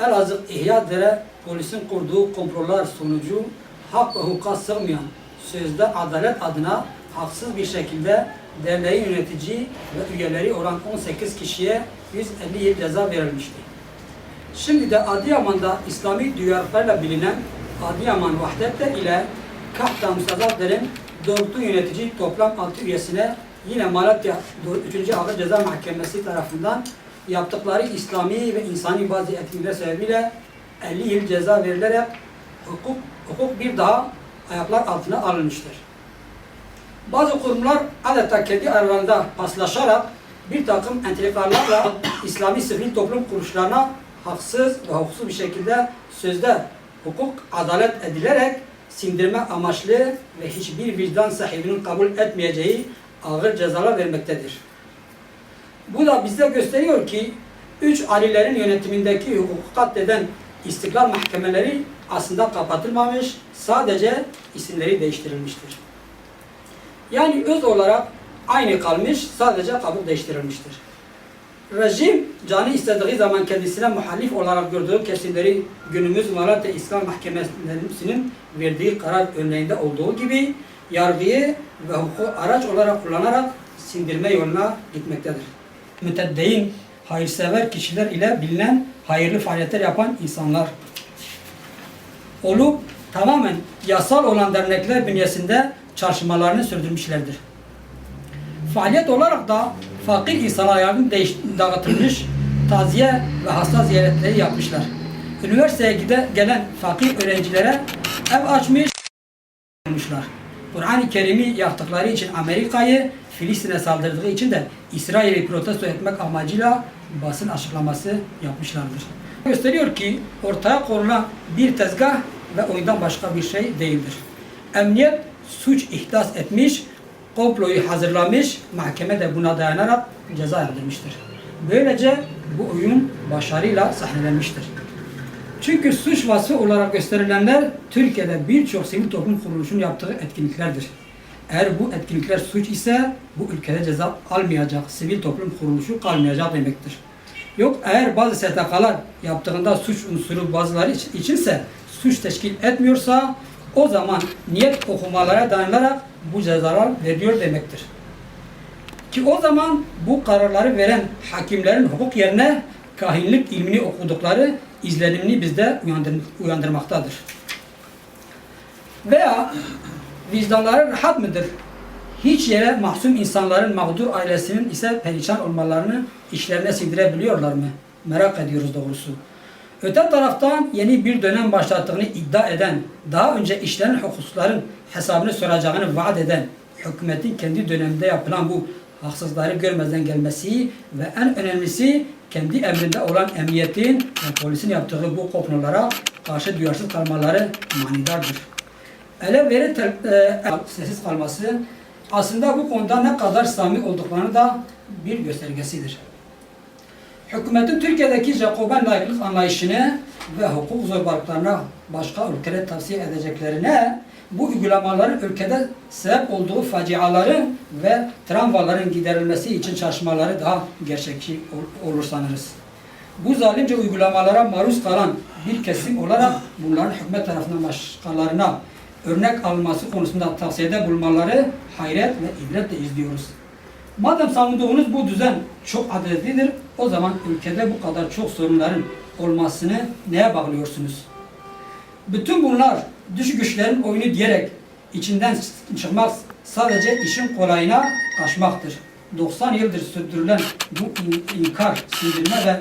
Elazığ İhya polisin kurduğu komplolar sonucu hak ve hukuka sığmayan sözde adalet adına haksız bir şekilde derneğin yönetici ve üyeleri olan 18 kişiye 150 yıl ceza verilmişti. Şimdi de Adıyaman'da İslami duyarlılıklarla bilinen Adıyaman Vahdetler ile Kahta Müstazatler'in doğrultu yönetici toplam 6 üyesine yine Malatya 3. Ağır Ceza Mahkemesi tarafından yaptıkları İslami ve insani bazı etkinlikler sebebiyle 50 yıl ceza verilerek hukuk bir daha ayaklar altına alınmıştır. Bazı kurumlar adeta kendi aralarında paslaşarak bir takım entelektüellerle İslami sivil toplum kuruluşlarına haksız ve hukuksuz bir şekilde sözde hukuk adalet edilerek sindirme amaçlı ve hiçbir vicdan sahibinin kabul etmeyeceği ağır cezalar vermektedir. Bu da bize gösteriyor ki 3 alilerin yönetimindeki hukuku katleden istiklal mahkemeleri aslında kapatılmamış, sadece isimleri değiştirilmiştir. Yani öz olarak aynı kalmış, sadece kabul değiştirilmiştir. Rejim canı istediği zaman kendisine muhalif olarak gördüğü kesimleri günümüz Malatya İstiklal Mahkemesi'nin verdiği karar örneğinde olduğu gibi yargıyı ve hukuku araç olarak kullanarak sindirme yoluna gitmektedir. Müteddeyin, hayırsever kişiler ile bilinen hayırlı faaliyetler yapan insanlar olup tamamen yasal olan dernekler bünyesinde çalışmalarını sürdürmüşlerdir. Faaliyet olarak da fakir insanlara yardım dağıtılmış, taziye ve hasta ziyaretleri yapmışlar. Üniversiteye gelen fakir öğrencilere ev açmışlar. Kur'an-ı Kerim'i yaktıkları için Amerika'yı, Filistin'e saldırdığı için de İsrail'i protesto etmek amacıyla basın açıklaması yapmışlardır. Gösteriyor ki ortaya konulan bir tezgah ve oyundan başka bir şey değildir. Emniyet suç ihdas etmiş, komployu hazırlamış, mahkeme de buna dayanarak ceza yardırmıştır. Böylece bu oyun başarıyla sahnelenmiştir. Çünkü suç vasfı olarak gösterilenler Türkiye'de birçok sivil toplum kuruluşunun yaptığı etkinliklerdir. Eğer bu etkinlikler suç ise bu ülkede ceza almayacak sivil toplum kuruluşu kalmayacak demektir. Yok eğer bazı STK'lar yaptığında suç unsuru bazıları içinse suç teşkil etmiyorsa o zaman niyet okumalara dayanarak bu cezalar veriliyor demektir. Ki o zaman bu kararları veren hakimlerin hukuk yerine kahinlik ilmini okudukları izlenimini bizde uyandırmaktadır. Veya vicdanları rahat mıdır? Hiç yere mahzun insanların mağdur ailesinin ise perişan olmalarını işlerine sindirebiliyorlar mı? Merak ediyoruz doğrusu. Öte taraftan yeni bir dönem başlattığını iddia eden, daha önce işlenen hukusların hesabını soracağını vaat eden, hükümetin kendi döneminde yapılan bu haksızlıkları görmezden gelmesi ve en önemlisi kendi emrinde olan emniyetin ve polisin yaptığı bu komplolara karşı duyarsız kalmaları manidardır. Ele veri sessiz kalması aslında bu konuda ne kadar samimi olduklarını da bir göstergesidir. Hükümetin Türkiye'deki Jacoben layıklık anlayışını ve hukuk zorbalıklarına başka ülkelere tavsiye edeceklerine bu uygulamaların ülkede sebep olduğu faciaları ve travmaların giderilmesi için çalışmaları daha gerçekçi olur sanırız. Bu zalimce uygulamalara maruz kalan bir kesim olarak bunların hükümet tarafından başkalarına örnek alınması konusunda tavsiyede bulunmaları hayret ve ibretle izliyoruz. Madem savunduğunuz bu düzen çok adaletlidir, o zaman ülkede bu kadar çok sorunların olmasını neye bağlıyorsunuz? Bütün bunlar dış güçlerin oyunu diyerek içinden çıkmak sadece işin kolayına kaçmaktır. 90 yıldır sürdürülen bu inkar, sindirme ve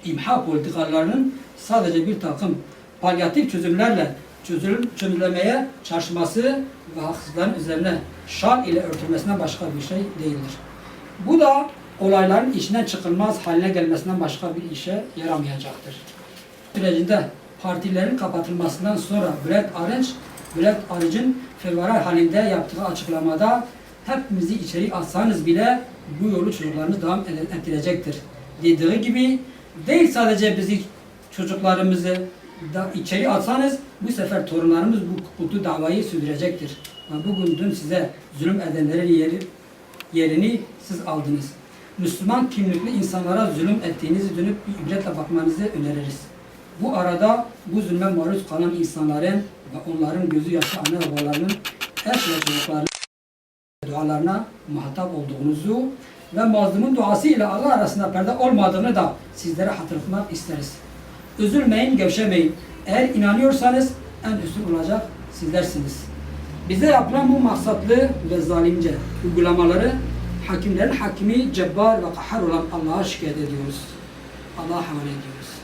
imha politikalarının sadece bir takım palyatif çözümlerle çözümlemeye çalışması ve haksızların üzerine şal ile örtülmesinden başka bir şey değildir. Bu da olayların içinden çıkılmaz haline gelmesinden başka bir işe yaramayacaktır. Sürecinde partilerin kapatılmasından sonra Bülent Arınç'ın fevral halinde yaptığı açıklamada hepimizi içeri atsanız bile bu yolu çocuklarımız devam ettirecektir dediği gibi değil sadece bizi çocuklarımızı da içeri atsanız bu sefer torunlarımız bu kutlu davayı sürdürecektir. Bugün dün size zulüm edenlerin yerini siz aldınız. Müslüman kimlikli insanlara zulüm ettiğinizi dönüp bir ibretle bakmanızı öneririz. Bu arada bu zulme maruz kalan insanların ve onların gözü yaşlı anne babalarının eş ve çocuklarının dualarına muhatap olduğunuzu ve mazlumun duası ile Allah arasında perde olmadığını da sizlere hatırlatmak isteriz. Üzülmeyin, gevşemeyin. Eğer inanıyorsanız en üstün olacak sizlersiniz. Bize yapılan bu maksatlı ve zalimce uygulamaları hakimlerin hakimi, cebbar ve kahhar olan Allah'a şikayet ediyoruz. Allah'a havale ediyoruz.